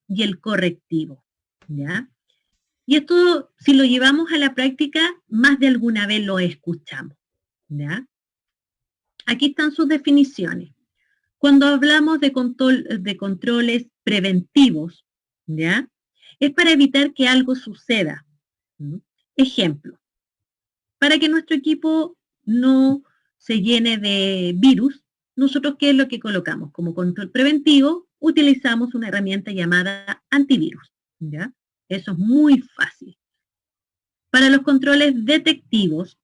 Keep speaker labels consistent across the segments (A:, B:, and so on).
A: y el correctivo, ¿ya? Y esto, si lo llevamos a la práctica, más de alguna vez lo escuchamos, ¿ya? Aquí están sus definiciones. Cuando hablamos de controles preventivos, ¿ya? Es para evitar que algo suceda. ¿Mm? Ejemplo, para que nuestro equipo no se llene de virus, nosotros, ¿qué es lo que colocamos? Como control preventivo, utilizamos una herramienta llamada antivirus, ¿ya? Eso es muy fácil. Para los controles detectivos,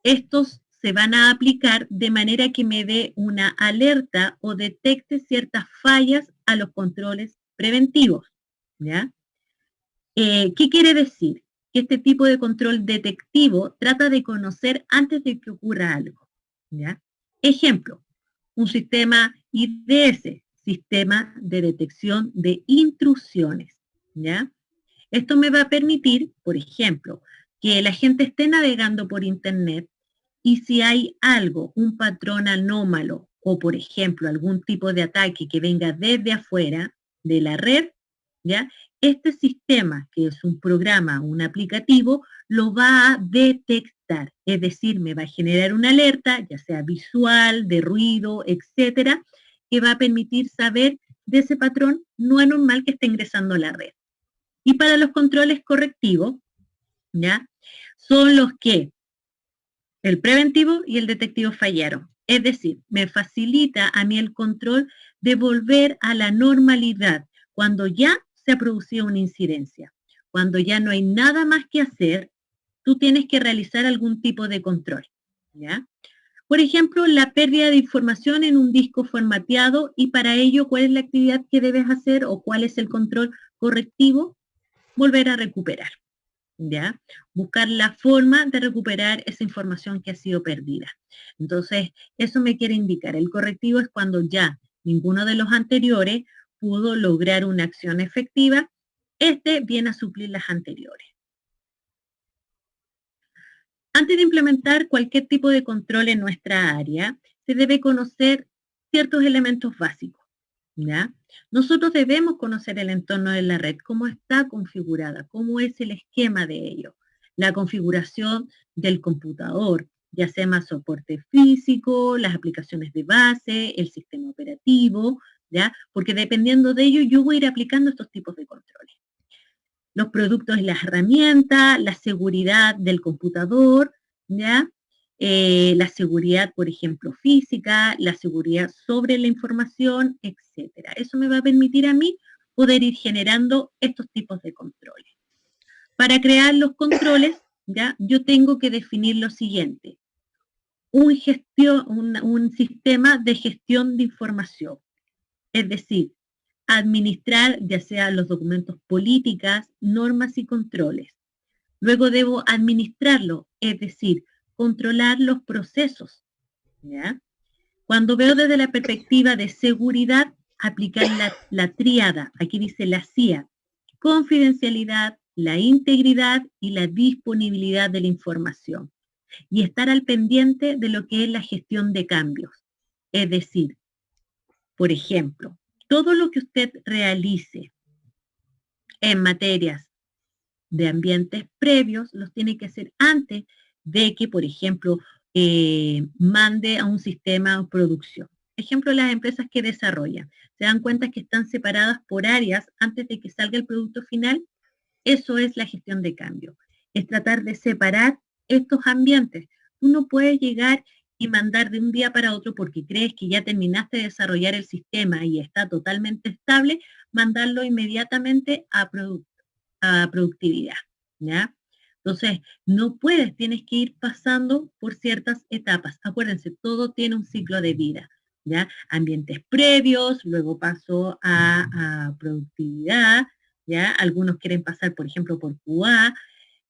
A: estos se van a aplicar de manera que me dé una alerta o detecte ciertas fallas a los controles preventivos, ¿ya? ¿Qué quiere decir? Que este tipo de control detectivo trata de conocer antes de que ocurra algo, ¿ya? Ejemplo, un sistema IDS, Sistema de Detección de Intrusiones, ¿ya? Esto me va a permitir, por ejemplo, que la gente esté navegando por Internet y si hay algo, un patrón anómalo o, por ejemplo, algún tipo de ataque que venga desde afuera de la red, ¿ya? Este sistema, que es un programa, un aplicativo, lo va a detectar, es decir, me va a generar una alerta, ya sea visual, de ruido, etcétera, que va a permitir saber de ese patrón no anormal que está ingresando a la red. Y para los controles correctivos, ¿ya? Son los que el preventivo y el detectivo fallaron. Es decir, me facilita a mí el control de volver a la normalidad cuando ya se ha producido una incidencia. Cuando ya no hay nada más que hacer, tú tienes que realizar algún tipo de control, ¿ya? Por ejemplo, la pérdida de información en un disco formateado y para ello, ¿cuál es la actividad que debes hacer o cuál es el control correctivo? Volver a recuperar, ¿ya? Buscar la forma de recuperar esa información que ha sido perdida. Entonces, eso me quiere indicar. El correctivo es cuando ya ninguno de los anteriores pudo lograr una acción efectiva. Este viene a suplir las anteriores. Antes de implementar cualquier tipo de control en nuestra área, se debe conocer ciertos elementos básicos, ¿ya? Nosotros debemos conocer el entorno de la red, cómo está configurada, cómo es el esquema de ello, la configuración del computador, ya sea más soporte físico, las aplicaciones de base, el sistema operativo, ¿ya? Porque dependiendo de ello yo voy a ir aplicando estos tipos de controles. Los productos y las herramientas, la seguridad del computador, ¿ya? La seguridad, por ejemplo, física, la seguridad sobre la información, etcétera. Eso me va a permitir a mí poder ir generando estos tipos de controles. Para crear los controles, ¿ya? Yo tengo que definir lo siguiente. Un sistema de gestión de información. Es decir, administrar ya sea los documentos políticas, normas y controles. Luego debo administrarlo, es decir, controlar los procesos, ¿ya? Cuando veo desde la perspectiva de seguridad, aplicar la tríada, aquí dice la CIA, confidencialidad, la integridad y la disponibilidad de la información. Y estar al pendiente de lo que es la gestión de cambios. Es decir, por ejemplo, todo lo que usted realice en materias de ambientes previos los tiene que hacer antes de que, por ejemplo, mande a un sistema de producción. Ejemplo, las empresas que desarrollan. Se dan cuenta que están separadas por áreas antes de que salga el producto final. Eso es la gestión de cambio. Es tratar de separar estos ambientes. Tú no puedes llegar y mandar de un día para otro porque crees que ya terminaste de desarrollar el sistema y está totalmente estable, mandarlo inmediatamente a productividad, ¿ya? Entonces, no puedes, tienes que ir pasando por ciertas etapas. Acuérdense, todo tiene un ciclo de vida, ¿ya? Ambientes previos, luego paso a productividad, ¿ya? Algunos quieren pasar, por ejemplo, por QA,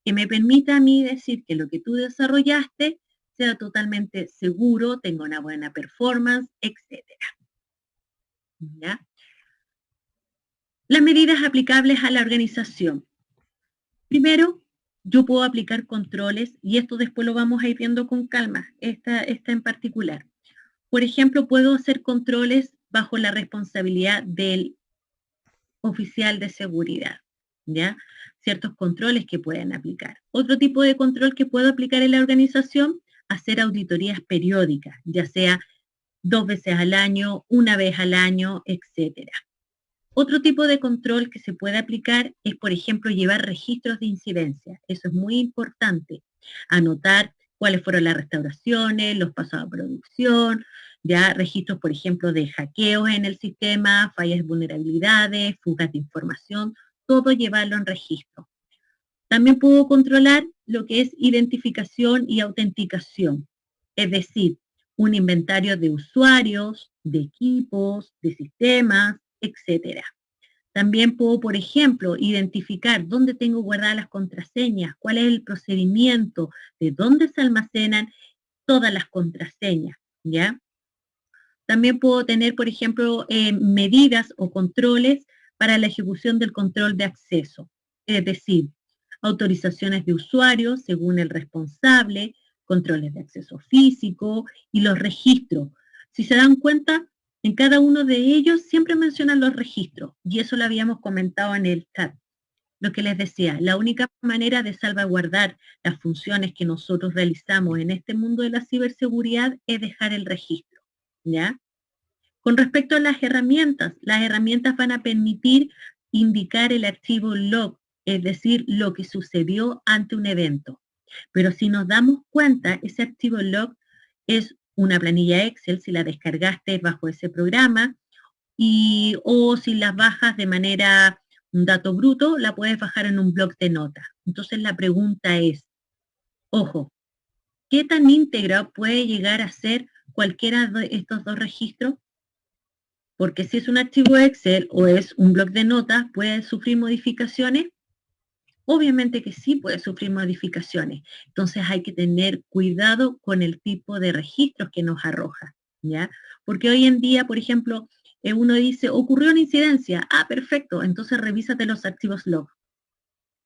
A: que me permita a mí decir que lo que tú desarrollaste sea totalmente seguro, tenga una buena performance, etcétera, ¿ya? Las medidas aplicables a la organización. Primero, yo puedo aplicar controles y esto después lo vamos a ir viendo con calma, esta en particular. Por ejemplo, puedo hacer controles bajo la responsabilidad del oficial de seguridad, ¿ya? Ciertos controles que pueden aplicar. Otro tipo de control que puedo aplicar en la organización, hacer auditorías periódicas, ya sea 2 veces al año, 1 vez al año, etcétera. Otro tipo de control que se puede aplicar es, por ejemplo, llevar registros de incidencia. Eso es muy importante. Anotar cuáles fueron las restauraciones, los pasos a producción, ya registros, por ejemplo, de hackeos en el sistema, fallas de vulnerabilidades, fugas de información, todo llevarlo en registro. También puedo controlar lo que es identificación y autenticación, es decir, un inventario de usuarios, de equipos, de sistemas, etcétera. También puedo, por ejemplo, identificar dónde tengo guardadas las contraseñas, cuál es el procedimiento, de dónde se almacenan todas las contraseñas, ¿ya? También puedo tener, por ejemplo, medidas o controles para la ejecución del control de acceso, es decir, autorizaciones de usuarios según el responsable, controles de acceso físico y los registros. Si se dan cuenta, en cada uno de ellos siempre mencionan los registros, y eso lo habíamos comentado en el chat. Lo que les decía, la única manera de salvaguardar las funciones que nosotros realizamos en este mundo de la ciberseguridad es dejar el registro, ¿ya? Con respecto a las herramientas van a permitir indicar el archivo log, es decir, lo que sucedió ante un evento. Pero si nos damos cuenta, ese archivo log es una planilla Excel, si la descargaste bajo ese programa, o si las bajas de manera un dato bruto, la puedes bajar en un bloc de notas. Entonces la pregunta es, ojo, ¿qué tan íntegra puede llegar a ser cualquiera de estos dos registros? Porque si es un archivo Excel o es un bloc de notas, ¿puede sufrir modificaciones? Obviamente que sí puede sufrir modificaciones. Entonces hay que tener cuidado con el tipo de registros que nos arroja, ¿ya? Porque hoy en día, por ejemplo, uno dice, ocurrió una incidencia. Ah, perfecto, entonces revísate los archivos log.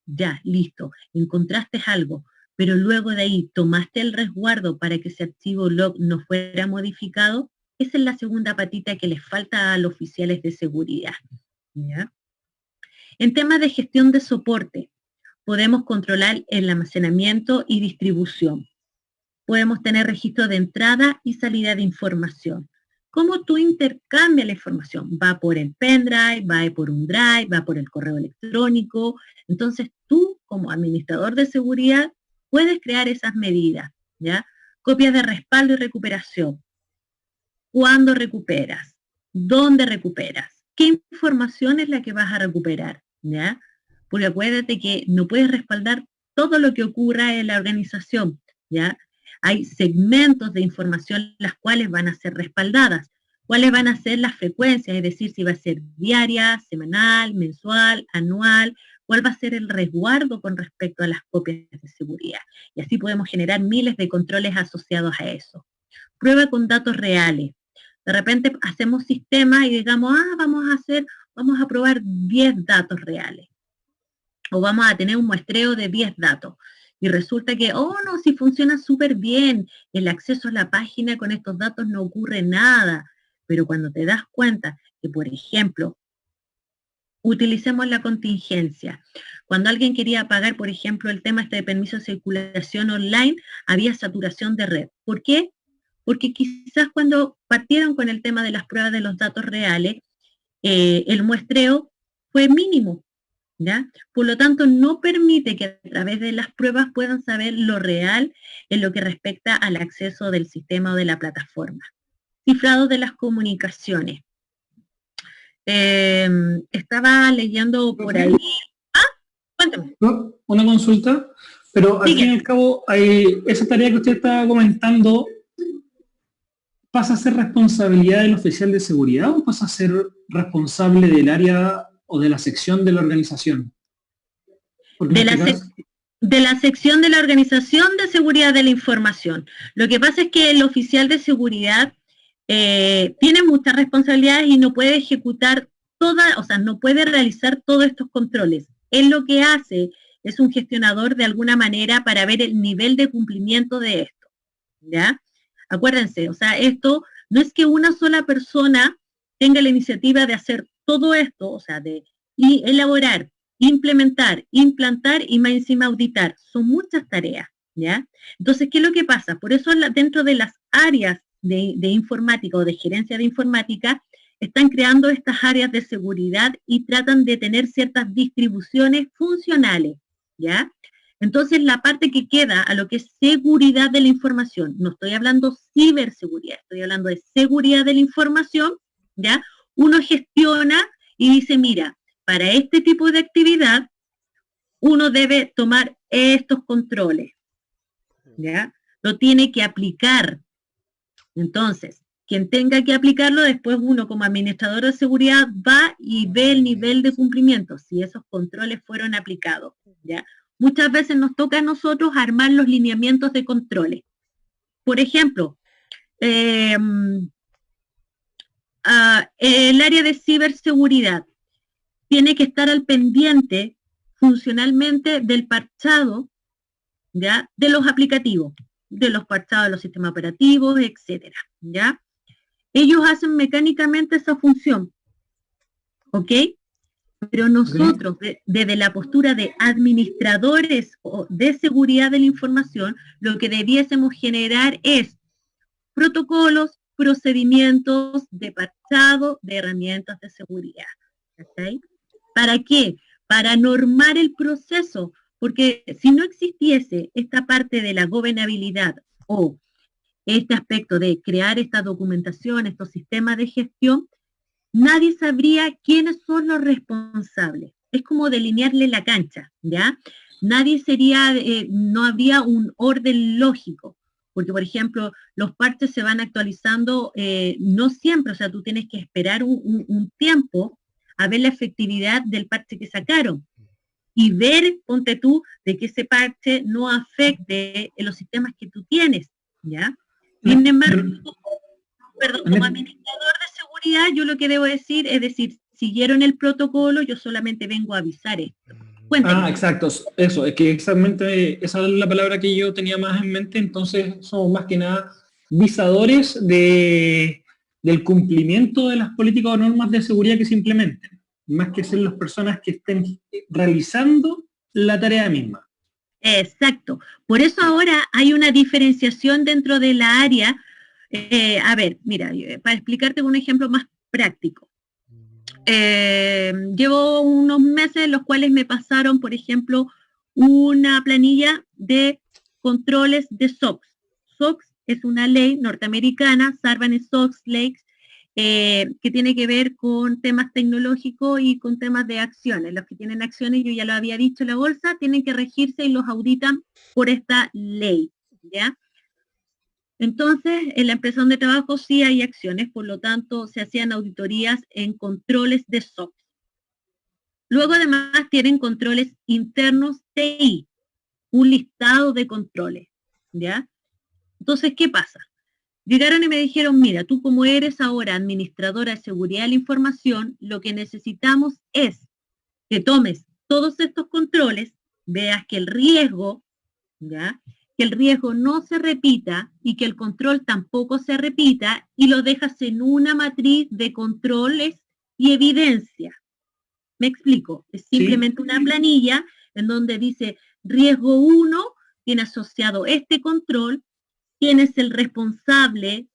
A: Ya, listo, encontraste algo, pero luego de ahí tomaste el resguardo para que ese archivo log no fuera modificado. Esa es la segunda patita que les falta a los oficiales de seguridad, ¿ya? En temas de gestión de soporte, podemos controlar el almacenamiento y distribución. Podemos tener registro de entrada y salida de información. ¿Cómo tú intercambias la información? Va por el pendrive, va por un drive, va por el correo electrónico. Entonces tú, como administrador de seguridad, puedes crear esas medidas, ¿ya? Copias de respaldo y recuperación. ¿Cuándo recuperas? ¿Dónde recuperas? ¿Qué información es la que vas a recuperar? ¿Ya? Porque acuérdate que no puedes respaldar todo lo que ocurra en la organización, ¿ya? Hay segmentos de información las cuales van a ser respaldadas. ¿Cuáles van a ser las frecuencias? Es decir, si va a ser diaria, semanal, mensual, anual, cuál va a ser el resguardo con respecto a las copias de seguridad. Y así podemos generar miles de controles asociados a eso. Prueba con datos reales. De repente hacemos sistemas y digamos, vamos a probar 10 datos reales. O vamos a tener un muestreo de 10 datos. Y resulta que, oh no, si funciona súper bien, el acceso a la página con estos datos no ocurre nada. Pero cuando te das cuenta que, por ejemplo, utilicemos la contingencia. Cuando alguien quería pagar, por ejemplo, el tema de permiso de circulación online, había saturación de red. ¿Por qué? Porque quizás cuando partieron con el tema de las pruebas de los datos reales, el muestreo fue mínimo, ¿ya? Por lo tanto, no permite que a través de las pruebas puedan saber lo real en lo que respecta al acceso del sistema o de la plataforma. Cifrado de las comunicaciones. Estaba leyendo por ahí. Ah, cuéntame.
B: ¿No? Una consulta, pero al fin y al cabo, esa tarea que usted estaba comentando, ¿pasa a ser responsabilidad del oficial de seguridad o pasa a ser responsable del área o de la sección de la organización?
A: De la sección de la Organización de Seguridad de la Información. Lo que pasa es que el oficial de seguridad tiene muchas responsabilidades y no puede ejecutar no puede realizar todos estos controles. Él lo que hace es un gestionador de alguna manera para ver el nivel de cumplimiento de esto, ¿ya? Acuérdense, o sea, esto no es que una sola persona tenga la iniciativa de hacer todo esto, o sea, de y elaborar, implementar, implantar y más encima auditar. Son muchas tareas, ¿ya? Entonces, ¿qué es lo que pasa? Por eso dentro de las áreas de informática o de gerencia de informática, están creando estas áreas de seguridad y tratan de tener ciertas distribuciones funcionales, ¿ya? Entonces, la parte que queda a lo que es seguridad de la información, no estoy hablando ciberseguridad, estoy hablando de seguridad de la información, ¿ya? Uno gestiona y dice, mira, para este tipo de actividad, uno debe tomar estos controles, ¿ya? Lo tiene que aplicar. Entonces, quien tenga que aplicarlo, después uno como administrador de seguridad va y ve el nivel de cumplimiento, si esos controles fueron aplicados, ¿ya? Muchas veces nos toca a nosotros armar los lineamientos de controles. Por ejemplo, el área de ciberseguridad tiene que estar al pendiente funcionalmente del parchado, ¿ya? De los aplicativos, de los parchados de los sistemas operativos, etcétera, ¿ya? Ellos hacen mecánicamente esa función, ¿ok? Pero nosotros, desde la postura de administradores de seguridad de la información, lo que debiésemos generar es protocolos, procedimientos de parchado de herramientas de seguridad. ¿Okay? ¿Para qué? Para normar el proceso, porque si no existiese esta parte de la gobernabilidad o este aspecto de crear esta documentación, estos sistemas de gestión, nadie sabría quiénes son los responsables. Es como delinearle la cancha, ¿ya? Nadie sería, no habría un orden lógico, porque, por ejemplo, los parches se van actualizando no siempre, o sea, tú tienes que esperar un tiempo a ver la efectividad del parche que sacaron y ver, ponte tú, de que ese parche no afecte en los sistemas que tú tienes, ¿ya? Sin embargo, como administrador de seguridad, yo lo que debo decir es decir, siguieron el protocolo, yo solamente vengo a avisar esto.
B: Cuéntame. Exacto, eso, es que exactamente esa es la palabra que yo tenía más en mente, entonces somos más que nada visadores del cumplimiento de las políticas o normas de seguridad que se implementen, más que ser las personas que estén realizando la tarea misma.
A: Exacto, por eso ahora hay una diferenciación dentro de la área. A ver, mira, para explicarte un ejemplo más práctico. Llevo unos meses en los cuales me pasaron, por ejemplo, una planilla de controles de SOX. SOX es una ley norteamericana, Sarbanes-Oxley, que tiene que ver con temas tecnológicos y con temas de acciones. Los que tienen acciones, yo ya lo había dicho en la bolsa, tienen que regirse y los auditan por esta ley, ¿ya? Entonces, en la empresa donde trabajo sí hay acciones, por lo tanto, se hacían auditorías en controles de SOX. Luego, además, tienen controles internos TI, un listado de controles, ¿ya? Entonces, ¿qué pasa? Llegaron y me dijeron, mira, tú como eres ahora administradora de seguridad de la información, lo que necesitamos es que tomes todos estos controles, veas que el riesgo, ¿ya?, que el riesgo no se repita y que el control tampoco se repita y lo dejas en una matriz de controles y evidencia. ¿Me explico? Es simplemente una planilla en donde dice riesgo 1 tiene asociado este control, quién es el responsable,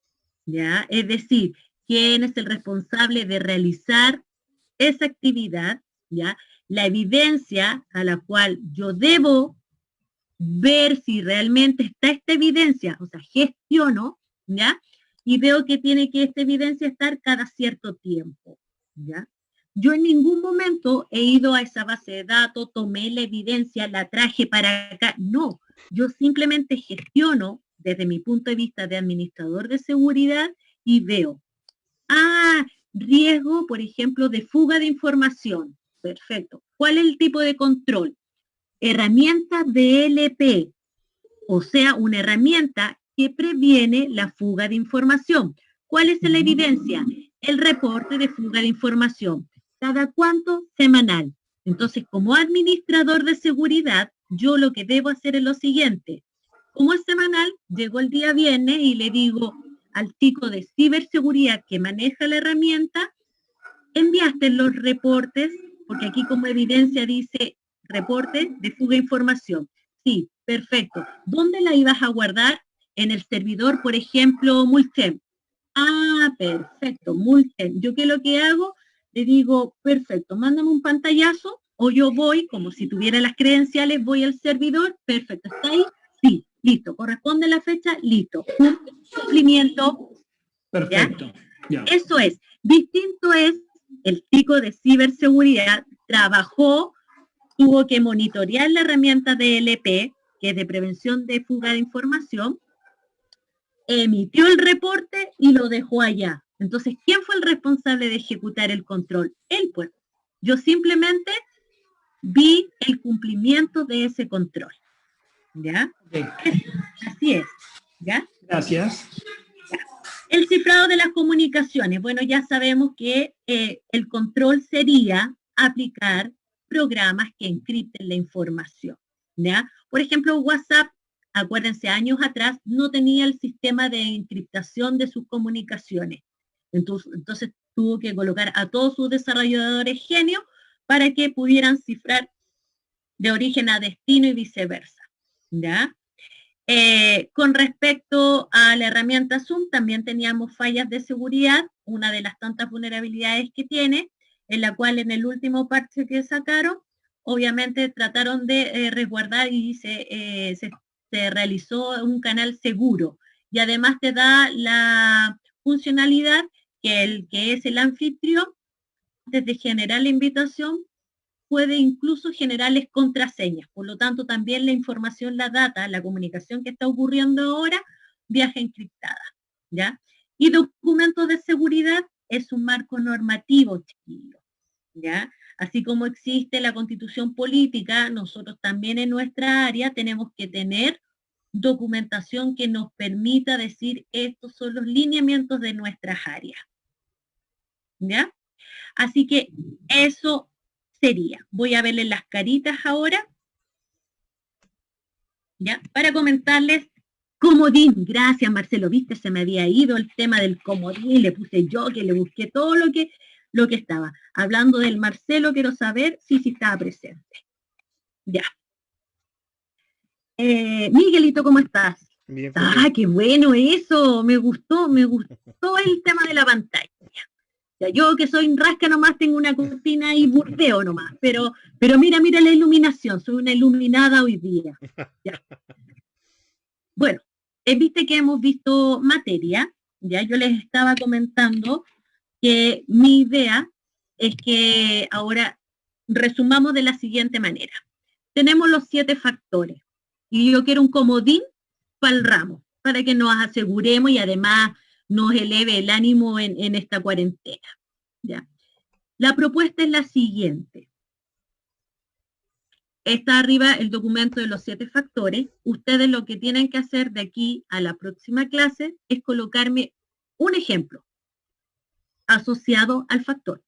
A: ¿ya? Es decir, quién es el responsable de realizar esa actividad, ¿ya? La evidencia a la cual yo debo ver si realmente está esta evidencia, o sea, gestiono, ¿ya? Y veo que tiene que esta evidencia estar cada cierto tiempo, ¿ya? Yo en ningún momento he ido a esa base de datos, tomé la evidencia, la traje para acá, no. Yo simplemente gestiono desde mi punto de vista de administrador de seguridad y veo, riesgo, por ejemplo, de fuga de información. Perfecto. ¿Cuál es el tipo de control? Herramienta DLP, o sea, una herramienta que previene la fuga de información. ¿Cuál es la evidencia? El reporte de fuga de información. ¿Cada cuánto? Semanal. Entonces, como administrador de seguridad, yo lo que debo hacer es lo siguiente. Como es semanal, llego el día viernes y le digo al chico de ciberseguridad que maneja la herramienta, enviaste los reportes Porque aquí como evidencia dice reporte de fuga de información. Sí, perfecto. ¿Dónde la ibas a guardar? En el servidor, por ejemplo, Multem. Ah, perfecto, Multem. ¿Yo qué es lo que hago? Le digo, perfecto, mándame un pantallazo, o yo voy, como si tuviera las credenciales, voy al servidor, perfecto, ¿está ahí? Sí, listo, corresponde la fecha, listo. Cumplimiento.
B: Perfecto.
A: ¿Ya? Eso es. Distinto es el chico de ciberseguridad, trabajó, tuvo que monitorear la herramienta DLP, que es de prevención de fuga de información, emitió el reporte y lo dejó allá. Entonces, ¿quién fue el responsable de ejecutar el control? Él, pues. Yo simplemente vi el cumplimiento de ese control. ¿Ya? Okay. Así es. ¿Ya?
B: Gracias.
A: Ya. El cifrado de las comunicaciones. Bueno, ya sabemos que el control sería aplicar programas que encripten la información. ¿Ya? Por ejemplo, WhatsApp, acuérdense, años atrás no tenía el sistema de encriptación de sus comunicaciones. Entonces tuvo que colocar a todos sus desarrolladores genios para que pudieran cifrar de origen a destino y viceversa. ¿Ya? Con respecto a la herramienta Zoom, también teníamos fallas de seguridad, una de las tantas vulnerabilidades que tiene, en la cual en el último parche que sacaron, obviamente trataron de resguardar y se realizó un canal seguro. Y además te da la funcionalidad que es el anfitrión, desde generar la invitación, puede incluso generarles contraseñas. Por lo tanto, también la información, la data, la comunicación que está ocurriendo ahora, viaja encriptada. ¿Ya? Y documentos de seguridad es un marco normativo, chiquillos. ¿Ya? Así como existe la Constitución política, nosotros también en nuestra área tenemos que tener documentación que nos permita decir estos son los lineamientos de nuestras áreas. ¿Ya? Así que eso sería. Voy a verles las caritas ahora. ¿Ya? Para comentarles comodín. Gracias, Marcelo. Viste, se me había ido el tema del comodín. Le puse yo, que le busqué todo lo que estaba. Hablando del Marcelo, quiero saber si estaba presente. Ya. Miguelito, ¿cómo estás?
C: Bien,
A: ah, qué bueno eso. Me gustó el tema de la pantalla. Ya, yo que soy rasca nomás tengo una cortina y burdeo nomás, pero mira la iluminación, soy una iluminada hoy día. Ya. Bueno, viste que hemos visto materia, ya yo les estaba comentando que mi idea es que ahora resumamos de la siguiente manera. Tenemos los 7 factores y yo quiero un comodín para el ramo, para que nos aseguremos y además nos eleve el ánimo en esta cuarentena. ¿Ya? La propuesta es la siguiente. Está arriba el documento de los 7 factores. Ustedes lo que tienen que hacer de aquí a la próxima clase es colocarme un ejemplo asociado al factor.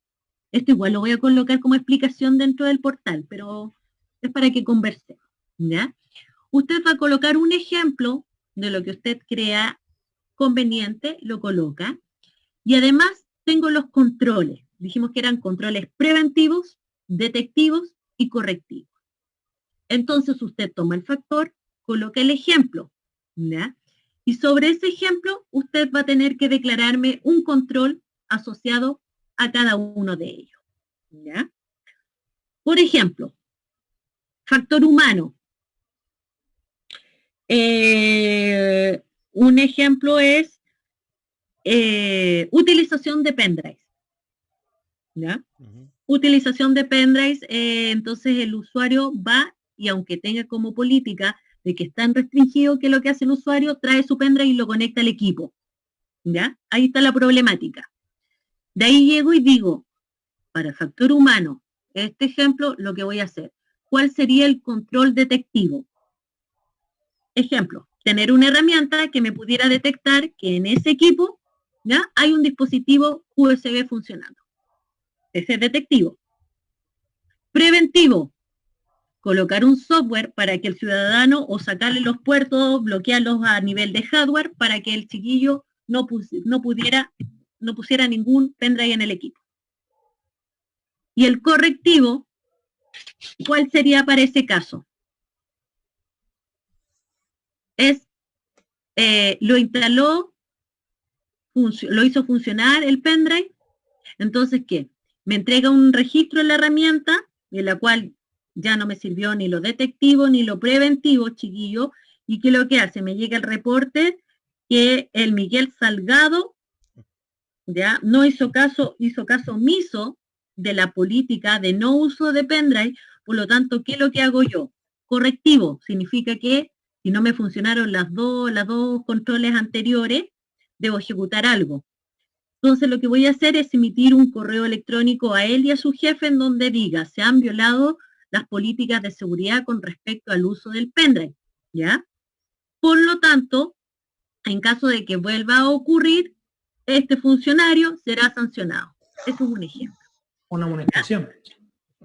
A: Esto igual lo voy a colocar como explicación dentro del portal, pero es para que conversemos. ¿Ya? Usted va a colocar un ejemplo de lo que usted crea conveniente, lo coloca. Y además tengo los controles. Dijimos que eran controles preventivos, detectivos y correctivos. Entonces usted toma el factor, coloca el ejemplo, ¿ya? Y sobre ese ejemplo usted va a tener que declararme un control asociado a cada uno de ellos, ¿ya? Por ejemplo, factor humano. Un ejemplo es utilización de pendrive, ¿ya? Utilización de pendrive, entonces el usuario va y aunque tenga como política de que están restringidos, ¿qué es lo que hace el usuario? Trae su pendrive y lo conecta al equipo. ¿Ya? Ahí está la problemática. De ahí llego y digo, para el factor humano, este ejemplo, lo que voy a hacer. ¿Cuál sería el control detectivo? Ejemplo, tener una herramienta que me pudiera detectar que en ese equipo, ¿ya? Hay un dispositivo USB funcionando. Ese es detectivo. Preventivo. Colocar un software para que el ciudadano o sacarle los puertos, bloquearlos a nivel de hardware para que el chiquillo no pusiera ningún pendrive en el equipo. Y el correctivo, ¿cuál sería para ese caso? Es, lo instaló, lo hizo funcionar el pendrive, entonces, ¿qué? Me entrega un registro en la herramienta, en la cual ya no me sirvió ni lo detectivo ni lo preventivo, chiquillo, y que lo que hace, me llega el reporte que el Miguel Salgado ya no hizo caso omiso de la política de no uso de pendrive, por lo tanto, ¿qué es lo que hago yo? Correctivo, significa que si no me funcionaron las dos controles anteriores, debo ejecutar algo. Entonces lo que voy a hacer es emitir un correo electrónico a él y a su jefe en donde diga, se han violado las políticas de seguridad con respecto al uso del pendrive, ¿ya? Por lo tanto, en caso de que vuelva a ocurrir, este funcionario será sancionado. Eso es un ejemplo.
B: Una amonestación.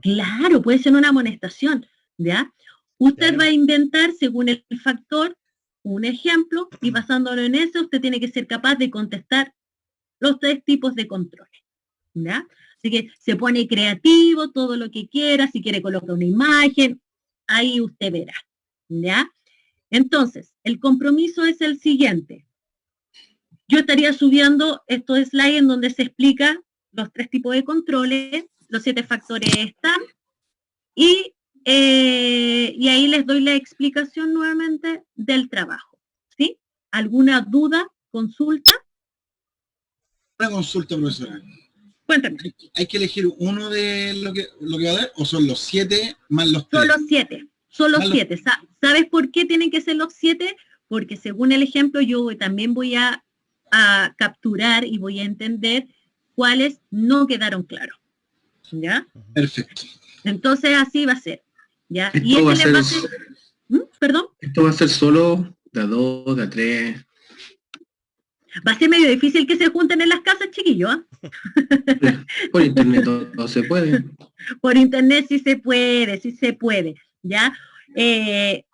A: Claro, puede ser una amonestación, ¿ya? Usted va a inventar, según el factor, un ejemplo, y basándolo en eso, usted tiene que ser capaz de contestar los 3 tipos de controles, ¿ya? Así que se pone creativo, todo lo que quiera, si quiere colocar una imagen, ahí usted verá, ¿ya? Entonces, el compromiso es el siguiente. Yo estaría subiendo estos slides en donde se explica los 3 tipos de controles, los 7 factores están, y ahí les doy la explicación nuevamente del trabajo, ¿sí? ¿Alguna duda, consulta?
C: Una consulta, profesora.
A: Cuéntame.
C: ¿Hay que elegir uno de lo que va a dar o son los 7 más los 3?
A: Son los 7. ¿Sabes por qué tienen que ser los 7? Porque según el ejemplo yo también voy a capturar y voy a entender cuáles no quedaron claros. ¿Ya?
C: Perfecto.
A: Entonces así va a ser. ¿Ya?
D: Esto
A: y
D: va a ser,
A: ¿Perdón?
D: Esto va a ser solo de a 2, de a 3.
A: Va a ser medio difícil que se junten en las casas, chiquillos.
D: Por internet todo se puede.
A: Por internet sí se puede, ¿ya?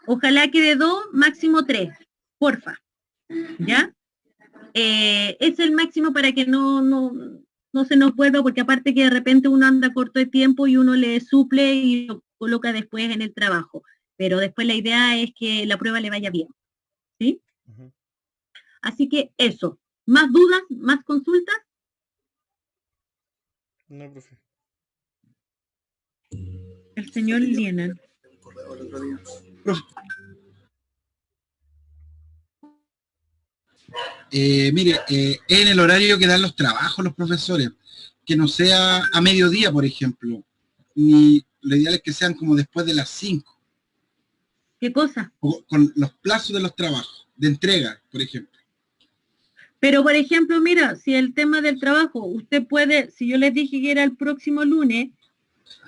A: Ojalá que de 2, máximo 3, porfa, ¿ya? Es el máximo para que no se nos vuelva, porque aparte que de repente uno anda corto de tiempo y uno le suple y lo coloca después en el trabajo, pero después la idea es que la prueba le vaya bien, ¿sí? Uh-huh. Así que eso. ¿Más dudas? ¿Más consultas?
E: No, profe.
A: El señor Lienan.
C: Mire, en el horario que dan los trabajos los profesores, que no sea a mediodía, por ejemplo, ni lo ideal es que sean como después de las 5.
A: ¿Qué cosa?
C: O con los plazos de los trabajos, de entrega, por ejemplo.
A: Pero, por ejemplo, mira, si el tema del trabajo, usted puede, si yo les dije que era el próximo lunes,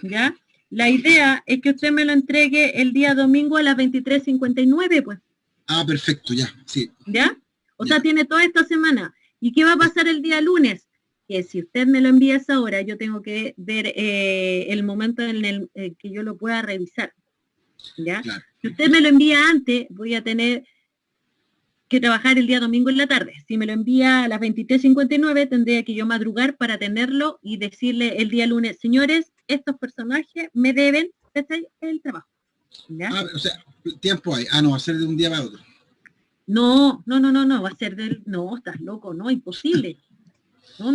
A: ¿ya? La idea es que usted me lo entregue el día domingo a las 23:59, pues.
C: Ah, perfecto, ya, sí.
A: ¿Ya? O sea, tiene toda esta semana. ¿Y qué va a pasar el día lunes? Que si usted me lo envía a esa hora, yo tengo que ver el momento en el que yo lo pueda revisar. ¿Ya? Claro. Si usted me lo envía antes, voy a tener que trabajar el día domingo en la tarde. Si me lo envía a las 23:59, tendría que yo madrugar para tenerlo y decirle el día lunes, señores, estos personajes me deben el trabajo. ¿Ya?
C: Ah, o sea, tiempo hay. Ah, no, va a ser de un día para otro.
A: No, va a ser del... No, estás loco, no, imposible. No.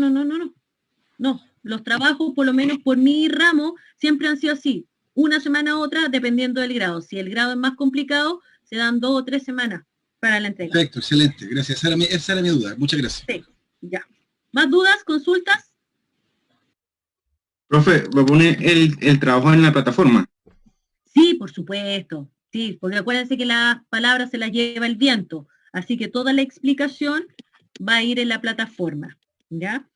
A: No, los trabajos, por lo menos por mi ramo, siempre han sido así. Una semana a otra, dependiendo del grado. Si el grado es más complicado, se dan 2 o 3 semanas para la entrega.
C: Perfecto, excelente, gracias. Esa era mi duda. Muchas gracias.
A: Sí, ya. ¿Más dudas, consultas?
D: Profe, ¿va a poner el trabajo en la plataforma?
A: Sí, por supuesto. Sí, porque acuérdense que las palabras se las lleva el viento. Así que toda la explicación va a ir en la plataforma. ¿Ya?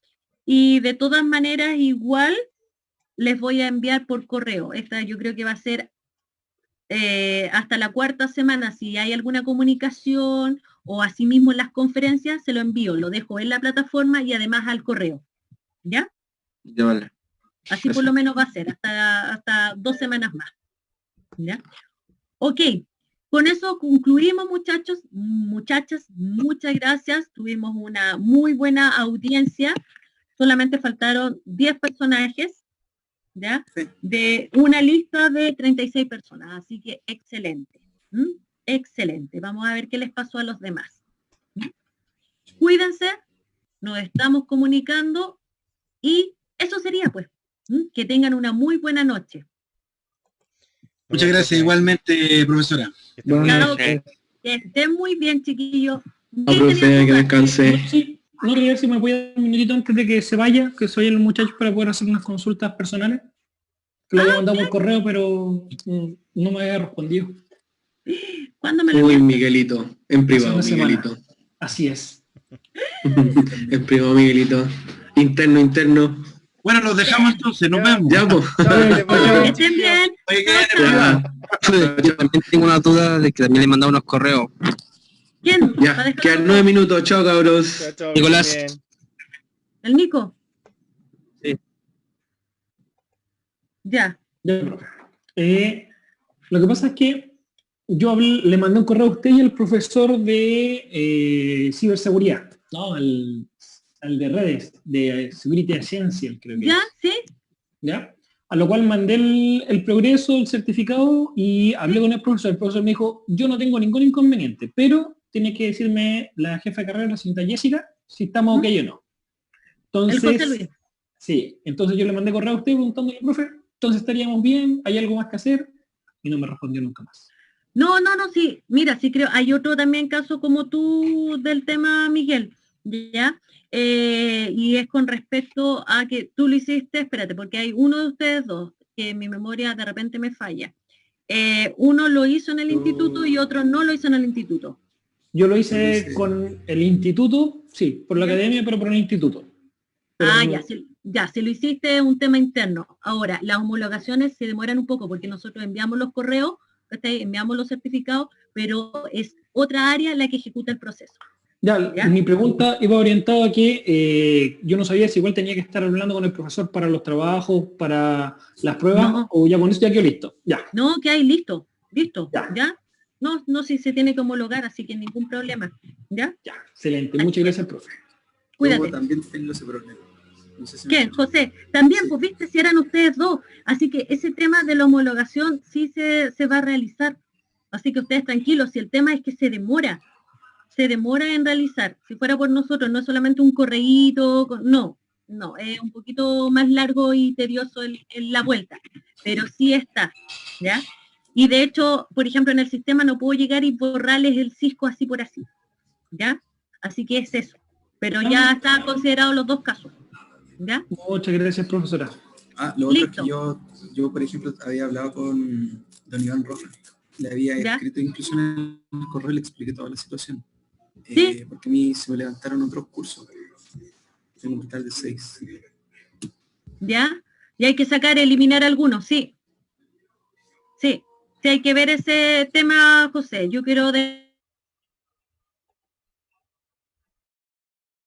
A: Y de todas maneras, igual les voy a enviar por correo. Esta yo creo que va a ser hasta la 4ª semana. Si hay alguna comunicación o asimismo en las conferencias, se lo envío. Lo dejo en la plataforma y además al correo. ¿Ya?
D: Ya vale.
A: Así gracias. Por lo menos va a ser hasta 2 semanas más. ¿Ya? Ok. Con eso concluimos, muchachos, muchachas. Muchas gracias. Tuvimos una muy buena audiencia. Solamente faltaron 10 personajes, ¿ya?
C: Sí.
A: De una lista de 36 personas, así que excelente. Excelente. Vamos a ver qué les pasó a los demás. Cuídense, nos estamos comunicando y eso sería, pues. Que tengan una muy buena noche.
C: Muchas gracias igualmente, profesora.
A: Chao, que estén muy bien, chiquillos.
D: Profe, que descanse.
B: Sí, no quería ver si me puede dar un minutito antes de que se vaya, que soy el muchacho para poder hacer unas consultas personales. Que lo había mandado por correo, pero no me había respondido.
A: ¿Cuándo me lo
D: Uy,
A: enviaste?
D: Miguelito, en privado,
B: Hace una
D: Miguelito.
B: semana. Así es.
D: En privado, Miguelito. Interno.
C: Bueno, los dejamos entonces, nos vemos.
D: Ya, pues.
A: Que estén bien.
C: Oye, que
A: Chao, chao.
D: Ya,
E: Yo también tengo una duda de que también le he mandado unos correos.
A: ¿Quién? ¿Va a
D: ya.
A: dejar
D: Quedan
A: algo?
D: 9 minutos. Chao, cabros.
F: Chao, chao,
E: Nicolás.
F: que estén
A: ¿El Nico?
E: Sí.
A: Ya.
B: Ya, profe. Lo que pasa es que yo le mandé un correo a usted y al profesor de ciberseguridad, ¿no? Al de redes, de Security Essential, creo que
A: ¿Ya?
B: es.
A: ¿Sí?
B: ¿Ya? A lo cual mandé el progreso, el certificado y hablé con el profesor. El profesor me dijo, yo no tengo ningún inconveniente, pero tiene que decirme la jefa de carrera, la señorita Jessica, si estamos ok o no.
A: El José
B: Entonces,
A: Luis.
B: sí, entonces yo le mandé correo a usted preguntándole, profe, entonces estaríamos bien, hay algo más que hacer, y no me respondió nunca más.
A: No, sí. Mira, sí creo. Hay otro también caso como tú del tema, Miguel. ¿Ya? Y es con respecto a que tú lo hiciste, espérate, porque hay uno de ustedes dos, que mi memoria de repente me falla. Uno lo hizo en el instituto y otro no lo hizo en el instituto.
B: Yo lo hice con el instituto, sí, por la academia, pero por el instituto. Pero no-
A: Ya, si lo hiciste es un tema interno. Ahora, las homologaciones se demoran un poco porque nosotros enviamos los correos, enviamos los certificados, pero es otra área la que ejecuta el proceso.
B: Ya,
A: ¿Ya?
B: mi pregunta iba orientada a que yo no sabía si igual tenía que estar hablando con el profesor para los trabajos, para las pruebas,
A: No.
B: o ya con eso ya quedó listo. Ya.
A: No, que hay listo,
B: Ya.
A: ¿ya? No, si se tiene que homologar, así que ningún problema, ¿ya?
B: Ya, excelente. Muchas gracias, profe.
A: Cuídate.
G: Yo también tengo ese problema. No sé si me
A: ¿Quién?
G: escuchan.
A: José. También,
G: Sí.
A: pues viste, si eran ustedes dos. Así que ese tema de la homologación sí se va a realizar. Así que ustedes tranquilos, si el tema es que se demora en realizar. Si fuera por nosotros, no es solamente un correíto, no, es un poquito más largo y tedioso en la vuelta, pero sí está, ¿ya? Y de hecho, por ejemplo, en el sistema no puedo llegar y borrarles el Cisco así por así, ¿ya? Así que es eso. Pero ya está considerado los dos casos, ¿ya?
B: Muchas gracias, profesora.
G: Lo otro
A: Listo.
G: es que yo, por ejemplo, había hablado con don Iván Rojas. Le había
A: ¿Ya?
G: escrito incluso en el correo, le expliqué toda la situación.
A: Sí.
G: Porque a mí se me levantaron otros cursos. Tengo un total de 6.
A: ¿Ya? Y hay que eliminar algunos, sí. Sí, hay que ver ese tema, José. Yo quiero